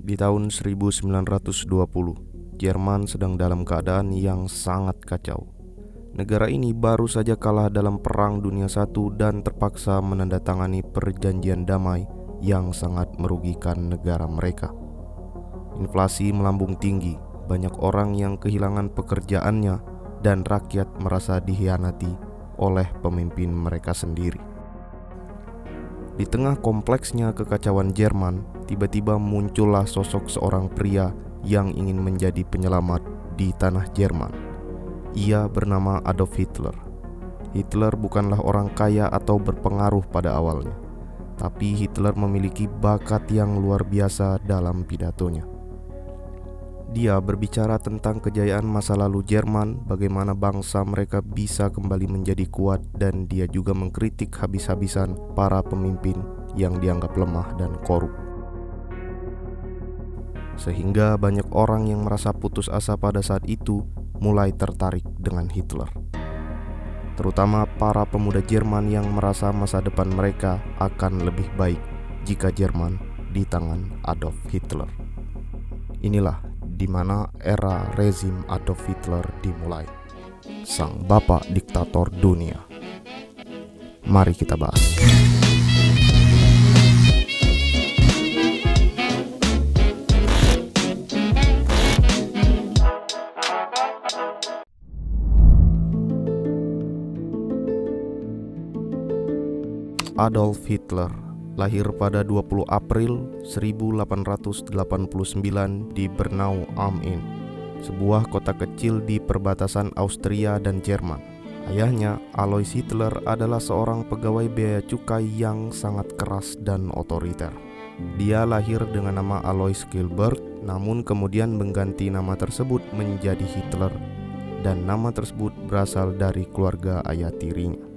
Di tahun 1920, Jerman sedang dalam keadaan yang sangat kacau. Negara ini baru saja kalah dalam Perang Dunia I dan terpaksa menandatangani perjanjian damai yang sangat merugikan negara mereka. Inflasi melambung tinggi, banyak orang yang kehilangan pekerjaannya, dan rakyat merasa dikhianati oleh pemimpin mereka sendiri. Di tengah kompleksnya kekacauan Jerman, tiba-tiba muncullah sosok seorang pria yang ingin menjadi penyelamat di tanah Jerman. Ia bernama Adolf Hitler. Hitler bukanlah orang kaya atau berpengaruh pada awalnya, tapi Hitler memiliki bakat yang luar biasa dalam pidatonya. Dia berbicara tentang kejayaan masa lalu Jerman, bagaimana bangsa mereka bisa kembali menjadi kuat, dan dia juga mengkritik habis-habisan para pemimpin yang dianggap lemah dan korup. Sehingga banyak orang yang merasa putus asa pada saat itu mulai tertarik dengan Hitler. Terutama para pemuda Jerman yang merasa masa depan mereka akan lebih baik jika Jerman di tangan Adolf Hitler. Inilah di mana era rezim Adolf Hitler dimulai, sang bapak diktator dunia. Mari kita bahas. Adolf Hitler lahir pada 20 April 1889 di Bernau am Inn, sebuah kota kecil di perbatasan Austria dan Jerman. Ayahnya, Alois Hitler, adalah seorang pegawai bea cukai yang sangat keras dan otoriter. Dia lahir dengan nama Alois Gilbert, namun kemudian mengganti nama tersebut menjadi Hitler, dan nama tersebut berasal dari keluarga ayah tirinya.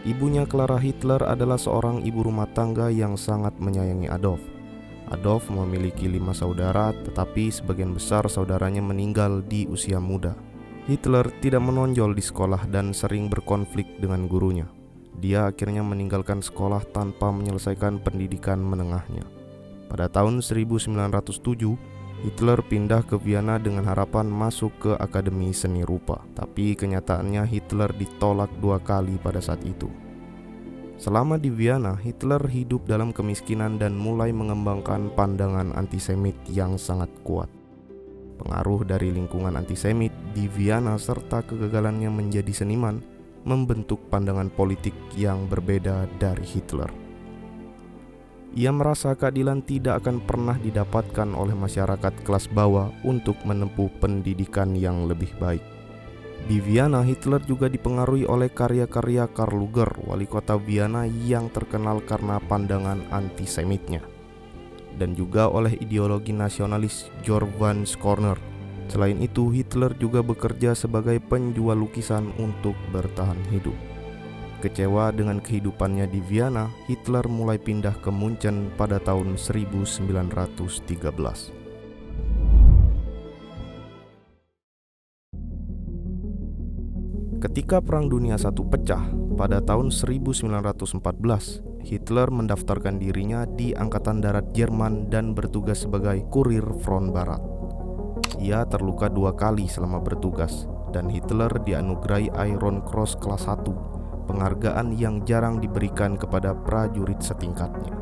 Ibunya, Clara Hitler, adalah seorang ibu rumah tangga yang sangat menyayangi Adolf. Adolf memiliki 5 saudara, tetapi sebagian besar saudaranya meninggal di usia muda. Hitler tidak menonjol di sekolah dan sering berkonflik dengan gurunya. Dia akhirnya meninggalkan sekolah tanpa menyelesaikan pendidikan menengahnya. Pada tahun 1907, Hitler pindah ke Vienna dengan harapan masuk ke Akademi Seni Rupa, tapi kenyataannya Hitler ditolak 2 kali pada saat itu. Selama di Vienna, Hitler hidup dalam kemiskinan dan mulai mengembangkan pandangan antisemit yang sangat kuat. Pengaruh dari lingkungan antisemit di Vienna serta kegagalannya menjadi seniman membentuk pandangan politik yang berbeda dari Hitler. Ia merasa keadilan tidak akan pernah didapatkan oleh masyarakat kelas bawah untuk menempuh pendidikan yang lebih baik. Di Vienna, Hitler juga dipengaruhi oleh karya-karya Karl Lueger, wali kota Vienna yang terkenal karena pandangan antisemitnya, dan juga oleh ideologi nasionalis Georg von Skorner. Selain itu, Hitler juga bekerja sebagai penjual lukisan untuk bertahan hidup. Kecewa dengan kehidupannya di Vienna, Hitler mulai pindah ke Munchen pada tahun 1913. Ketika Perang Dunia I pecah pada tahun 1914, Hitler mendaftarkan dirinya di Angkatan Darat Jerman dan bertugas sebagai kurir front barat. Ia terluka 2 kali selama bertugas, dan Hitler dianugerahi Iron Cross kelas 1, penghargaan yang jarang diberikan kepada prajurit setingkatnya.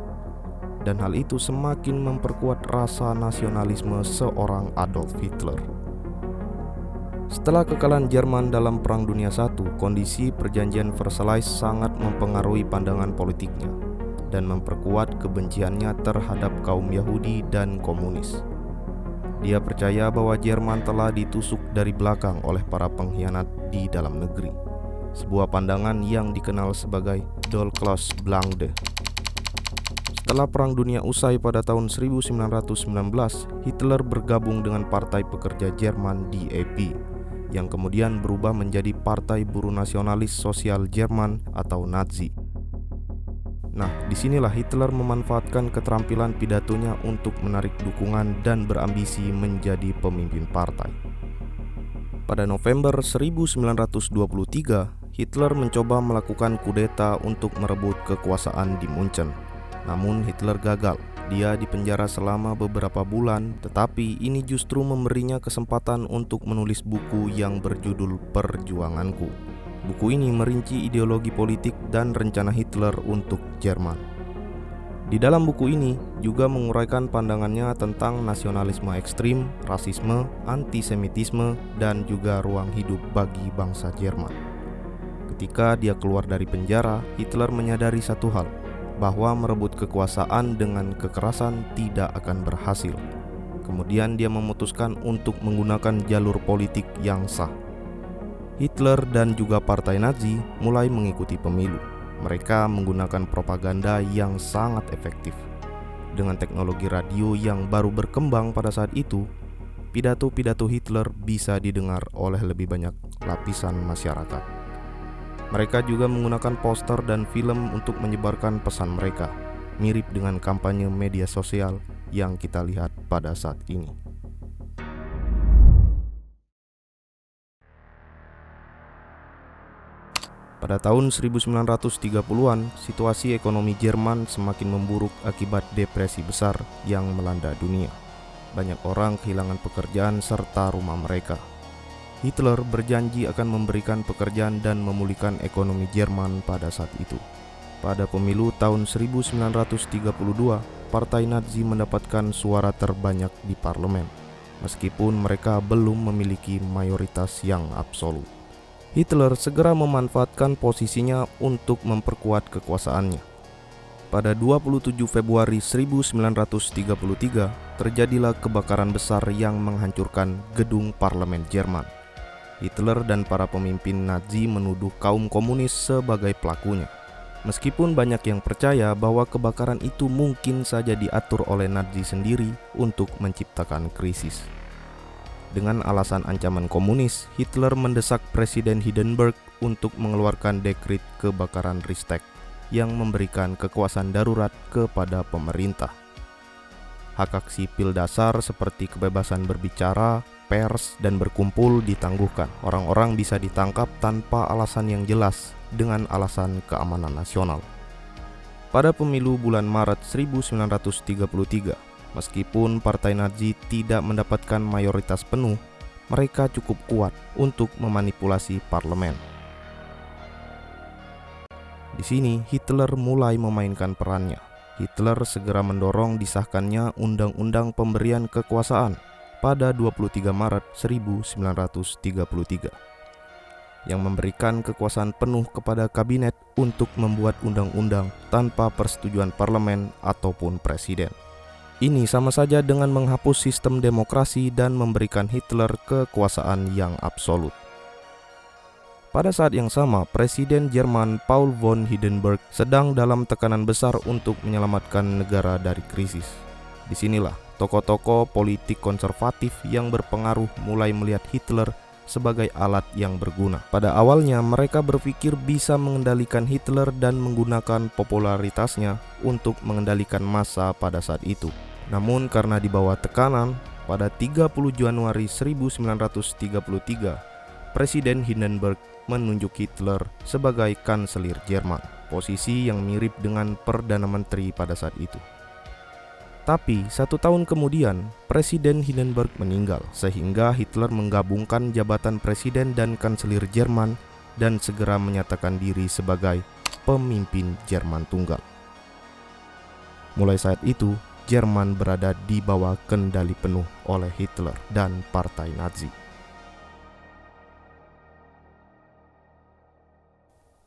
Dan hal itu semakin memperkuat rasa nasionalisme seorang Adolf Hitler. Setelah kekalahan Jerman dalam Perang Dunia I, kondisi perjanjian Versailles sangat mempengaruhi pandangan politiknya dan memperkuat kebenciannya terhadap kaum Yahudi dan komunis. Dia percaya bahwa Jerman telah ditusuk dari belakang oleh para pengkhianat di dalam negeri, sebuah pandangan yang dikenal sebagai Doppelkrieg. Setelah Perang Dunia usai pada tahun 1919, Hitler bergabung dengan Partai Pekerja Jerman DAP, yang kemudian berubah menjadi Partai Buruh Nasionalis Sosial Jerman atau Nazi. Nah, disinilah Hitler memanfaatkan keterampilan pidatonya untuk menarik dukungan dan berambisi menjadi pemimpin partai. Pada November 1923, Hitler mencoba melakukan kudeta untuk merebut kekuasaan di Munchen. Namun Hitler gagal. Dia dipenjara selama beberapa bulan, tetapi ini justru memberinya kesempatan untuk menulis buku yang berjudul Perjuanganku. Buku ini merinci ideologi politik dan rencana Hitler untuk Jerman. Di dalam buku ini juga menguraikan pandangannya tentang nasionalisme ekstrim, rasisme, antisemitisme, dan juga ruang hidup bagi bangsa Jerman. Ketika dia keluar dari penjara, Hitler menyadari satu hal, bahwa merebut kekuasaan dengan kekerasan tidak akan berhasil. Kemudian dia memutuskan untuk menggunakan jalur politik yang sah. Hitler dan juga partai Nazi mulai mengikuti pemilu. Mereka menggunakan propaganda yang sangat efektif. Dengan teknologi radio yang baru berkembang pada saat itu, pidato-pidato Hitler bisa didengar oleh lebih banyak lapisan masyarakat. Mereka juga menggunakan poster dan film untuk menyebarkan pesan mereka, mirip dengan kampanye media sosial yang kita lihat pada saat ini. Pada tahun 1930-an, situasi ekonomi Jerman semakin memburuk akibat depresi besar yang melanda dunia. Banyak orang kehilangan pekerjaan serta rumah mereka. Hitler berjanji akan memberikan pekerjaan dan memulihkan ekonomi Jerman pada saat itu. Pada pemilu tahun 1932, Partai Nazi mendapatkan suara terbanyak di parlemen, meskipun mereka belum memiliki mayoritas yang absolut. Hitler segera memanfaatkan posisinya untuk memperkuat kekuasaannya. Pada 27 Februari 1933, terjadilah kebakaran besar yang menghancurkan gedung parlemen Jerman. Hitler dan para pemimpin Nazi menuduh kaum komunis sebagai pelakunya. Meskipun banyak yang percaya bahwa kebakaran itu mungkin saja diatur oleh Nazi sendiri untuk menciptakan krisis. Dengan alasan ancaman komunis, Hitler mendesak Presiden Hindenburg untuk mengeluarkan dekret kebakaran Reichstag yang memberikan kekuasaan darurat kepada pemerintah. Hak-hak sipil dasar seperti kebebasan berbicara, pers, dan berkumpul ditangguhkan. Orang-orang bisa ditangkap tanpa alasan yang jelas dengan alasan keamanan nasional. Pada pemilu bulan Maret 1933, meskipun Partai Nazi tidak mendapatkan mayoritas penuh, mereka cukup kuat untuk memanipulasi parlemen. Di sini Hitler mulai memainkan perannya. Hitler segera mendorong disahkannya Undang-Undang Pemberian Kekuasaan pada 23 Maret 1933 yang memberikan kekuasaan penuh kepada kabinet untuk membuat undang-undang tanpa persetujuan parlemen ataupun presiden. Ini sama saja dengan menghapus sistem demokrasi dan memberikan Hitler kekuasaan yang absolut. Pada saat yang sama, Presiden Jerman Paul von Hindenburg sedang dalam tekanan besar untuk menyelamatkan negara dari krisis. Disinilah tokoh-tokoh politik konservatif yang berpengaruh mulai melihat Hitler sebagai alat yang berguna. Pada awalnya mereka berpikir bisa mengendalikan Hitler dan menggunakan popularitasnya untuk mengendalikan massa pada saat itu. Namun karena di bawah tekanan, pada 30 Januari 1933, Presiden Hindenburg menunjuk Hitler sebagai kanselir Jerman, posisi yang mirip dengan Perdana Menteri pada saat itu. Tapi 1 tahun kemudian, Presiden Hindenburg meninggal, sehingga Hitler menggabungkan jabatan presiden dan kanselir Jerman dan segera menyatakan diri sebagai pemimpin Jerman tunggal. Mulai saat itu, Jerman berada di bawah kendali penuh oleh Hitler dan Partai Nazi.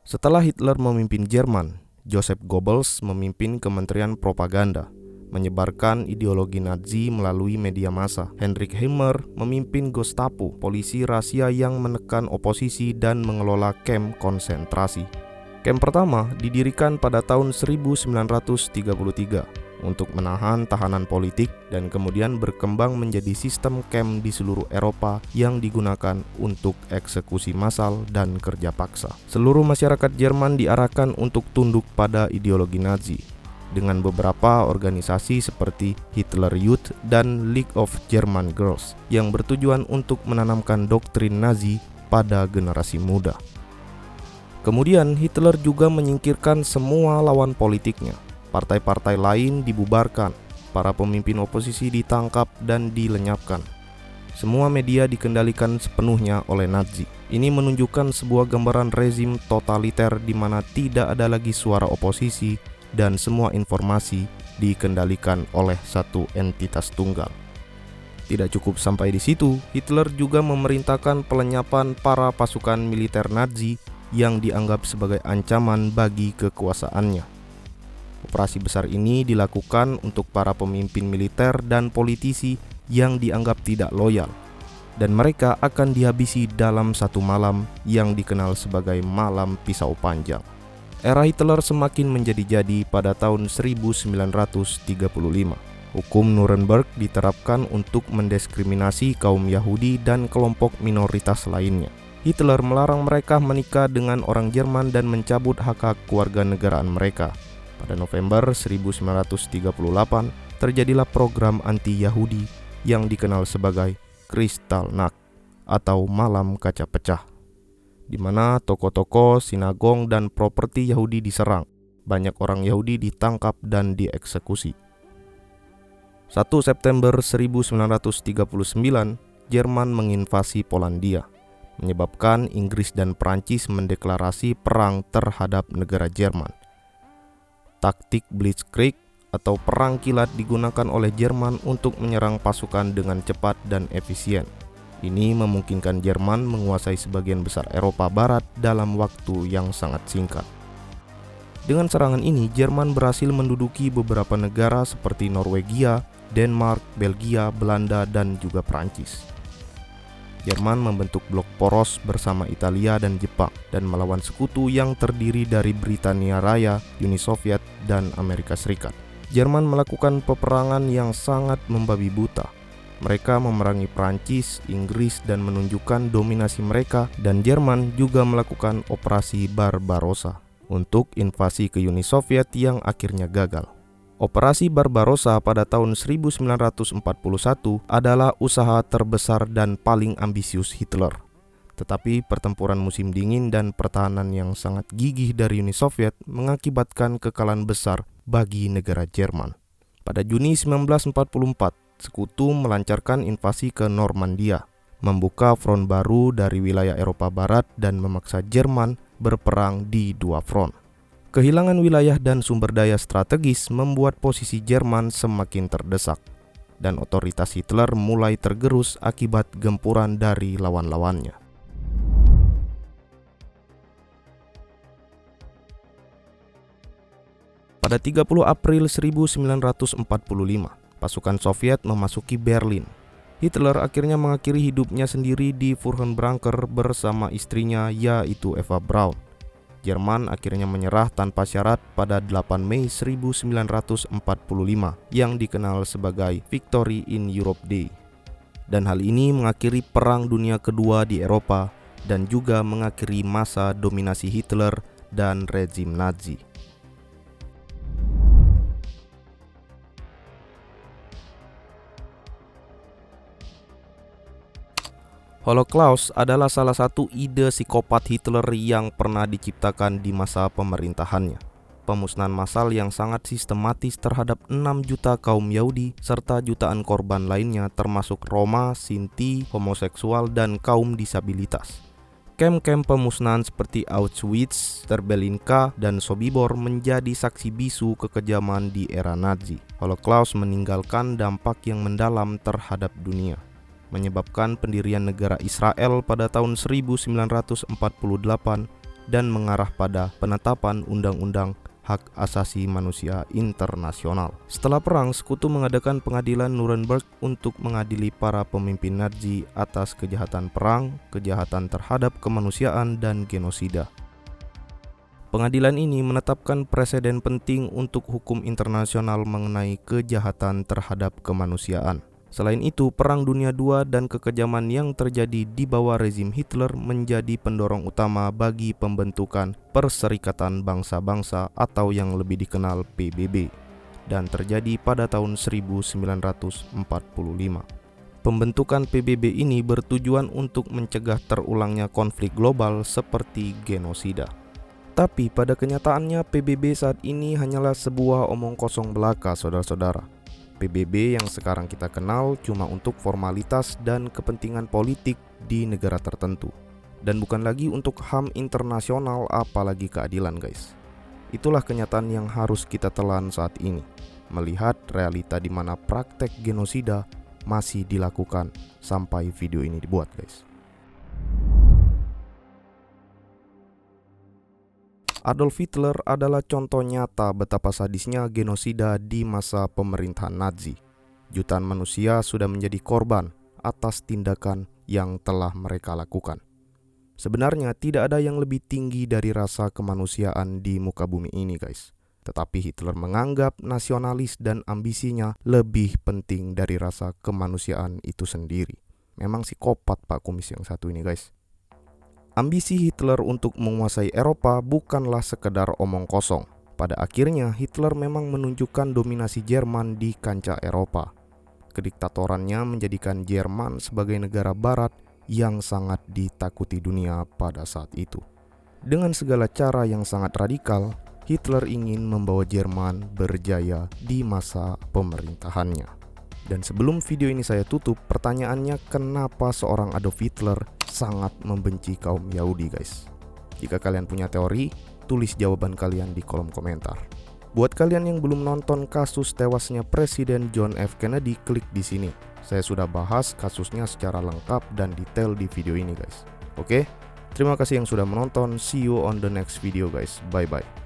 Setelah Hitler memimpin Jerman, Joseph Goebbels memimpin Kementerian Propaganda, menyebarkan ideologi Nazi melalui media massa. Heinrich Himmler memimpin Gestapo, polisi rahasia yang menekan oposisi dan mengelola kamp konsentrasi. Kamp pertama didirikan pada tahun 1933 untuk menahan tahanan politik dan kemudian berkembang menjadi sistem kamp di seluruh Eropa yang digunakan untuk eksekusi massal dan kerja paksa. Seluruh masyarakat Jerman diarahkan untuk tunduk pada ideologi Nazi, dengan beberapa organisasi seperti Hitler Youth dan League of German Girls yang bertujuan untuk menanamkan doktrin Nazi pada generasi muda. Kemudian Hitler juga menyingkirkan semua lawan politiknya. Partai-partai lain dibubarkan, para pemimpin oposisi ditangkap dan dilenyapkan. Semua media dikendalikan sepenuhnya oleh Nazi. Ini menunjukkan sebuah gambaran rezim totaliter di mana tidak ada lagi suara oposisi dan semua informasi dikendalikan oleh satu entitas tunggal. Tidak cukup sampai di situ, Hitler juga memerintahkan pelenyapan para pasukan militer Nazi yang dianggap sebagai ancaman bagi kekuasaannya. Operasi besar ini dilakukan untuk para pemimpin militer dan politisi yang dianggap tidak loyal, dan mereka akan dihabisi dalam satu malam yang dikenal sebagai Malam Pisau Panjang. Era Hitler semakin menjadi-jadi pada tahun 1935. Hukum Nuremberg diterapkan untuk mendiskriminasi kaum Yahudi dan kelompok minoritas lainnya. Hitler melarang mereka menikah dengan orang Jerman dan mencabut hak-hak kewarganegaraan mereka. Pada November 1938, terjadilah program anti-Yahudi yang dikenal sebagai Kristallnacht atau Malam Kaca Pecah, di mana toko-toko, sinagog, dan properti Yahudi diserang. Banyak orang Yahudi ditangkap dan dieksekusi. 1 September 1939, Jerman menginvasi Polandia, menyebabkan Inggris dan Prancis mendeklarasi perang terhadap negara Jerman. Taktik Blitzkrieg atau perang kilat digunakan oleh Jerman untuk menyerang pasukan dengan cepat dan efisien. Ini memungkinkan Jerman menguasai sebagian besar Eropa Barat dalam waktu yang sangat singkat. Dengan serangan ini, Jerman berhasil menduduki beberapa negara seperti Norwegia, Denmark, Belgia, Belanda, dan juga Prancis. Jerman membentuk blok poros bersama Italia dan Jepang dan melawan sekutu yang terdiri dari Britania Raya, Uni Soviet, dan Amerika Serikat. Jerman melakukan peperangan yang sangat membabi buta. Mereka memerangi Prancis, Inggris, dan menunjukkan dominasi mereka, dan Jerman juga melakukan operasi Barbarossa untuk invasi ke Uni Soviet yang akhirnya gagal. Operasi Barbarossa pada tahun 1941 adalah usaha terbesar dan paling ambisius Hitler. Tetapi pertempuran musim dingin dan pertahanan yang sangat gigih dari Uni Soviet mengakibatkan kekalahan besar bagi negara Jerman. Pada Juni 1944, sekutu melancarkan invasi ke Normandia, membuka front baru dari wilayah Eropa Barat dan memaksa Jerman berperang di dua front. Kehilangan wilayah dan sumber daya strategis membuat posisi Jerman semakin terdesak, dan otoritas Hitler mulai tergerus akibat gempuran dari lawan-lawannya. Pada 30 April 1945, pasukan Soviet memasuki Berlin. Hitler akhirnya mengakhiri hidupnya sendiri di Furtwängler bersama istrinya, yaitu Eva Braun. Jerman akhirnya menyerah tanpa syarat pada 8 Mei 1945 yang dikenal sebagai Victory in Europe Day. Dan hal ini mengakhiri Perang Dunia Kedua di Eropa dan juga mengakhiri masa dominasi Hitler dan rezim Nazi. Holocaust adalah salah satu ide psikopat Hitler yang pernah diciptakan di masa pemerintahannya. Pemusnahan massal yang sangat sistematis terhadap 6 juta kaum Yahudi serta jutaan korban lainnya termasuk Roma, Sinti, homoseksual, dan kaum disabilitas. Kamp-kamp pemusnahan seperti Auschwitz, Treblinka, dan Sobibor menjadi saksi bisu kekejaman di era Nazi. Holocaust meninggalkan dampak yang mendalam terhadap dunia, menyebabkan pendirian negara Israel pada tahun 1948 dan mengarah pada penetapan Undang-Undang Hak Asasi Manusia Internasional. Setelah perang, sekutu mengadakan pengadilan Nuremberg untuk mengadili para pemimpin Nazi atas kejahatan perang, kejahatan terhadap kemanusiaan, dan genosida. Pengadilan ini menetapkan preseden penting untuk hukum internasional mengenai kejahatan terhadap kemanusiaan. Selain itu, Perang Dunia II dan kekejaman yang terjadi di bawah rezim Hitler menjadi pendorong utama bagi pembentukan Perserikatan Bangsa-Bangsa atau yang lebih dikenal PBB, dan terjadi pada tahun 1945. Pembentukan PBB ini bertujuan untuk mencegah terulangnya konflik global seperti genosida. Tapi pada kenyataannya PBB saat ini hanyalah sebuah omong kosong belaka, saudara-saudara. PBB yang sekarang kita kenal cuma untuk formalitas dan kepentingan politik di negara tertentu, dan bukan lagi untuk HAM internasional apalagi keadilan, guys. Itulah kenyataan yang harus kita telan saat ini, melihat realita di mana praktek genosida masih dilakukan sampai video ini dibuat, guys. Adolf Hitler adalah contoh nyata betapa sadisnya genosida di masa pemerintahan Nazi. Jutaan manusia sudah menjadi korban atas tindakan yang telah mereka lakukan. Sebenarnya tidak ada yang lebih tinggi dari rasa kemanusiaan di muka bumi ini, guys. Tetapi Hitler menganggap nasionalis dan ambisinya lebih penting dari rasa kemanusiaan itu sendiri. Memang psikopat Pak Kumis yang satu ini, guys. Ambisi Hitler untuk menguasai Eropa bukanlah sekedar omong kosong. Pada akhirnya Hitler memang menunjukkan dominasi Jerman di kancah Eropa. Kediktatorannya menjadikan Jerman sebagai negara barat yang sangat ditakuti dunia pada saat itu. Dengan segala cara yang sangat radikal, Hitler ingin membawa Jerman berjaya di masa pemerintahannya. Dan sebelum video ini saya tutup, pertanyaannya kenapa seorang Adolf Hitler sangat membenci kaum Yahudi, guys? Jika kalian punya teori, tulis jawaban kalian di kolom komentar. Buat kalian yang belum nonton kasus tewasnya Presiden John F. Kennedy, klik di sini. Saya sudah bahas kasusnya secara lengkap dan detail di video ini, guys. Oke? Terima kasih yang sudah menonton. See you on the next video, guys. Bye-bye.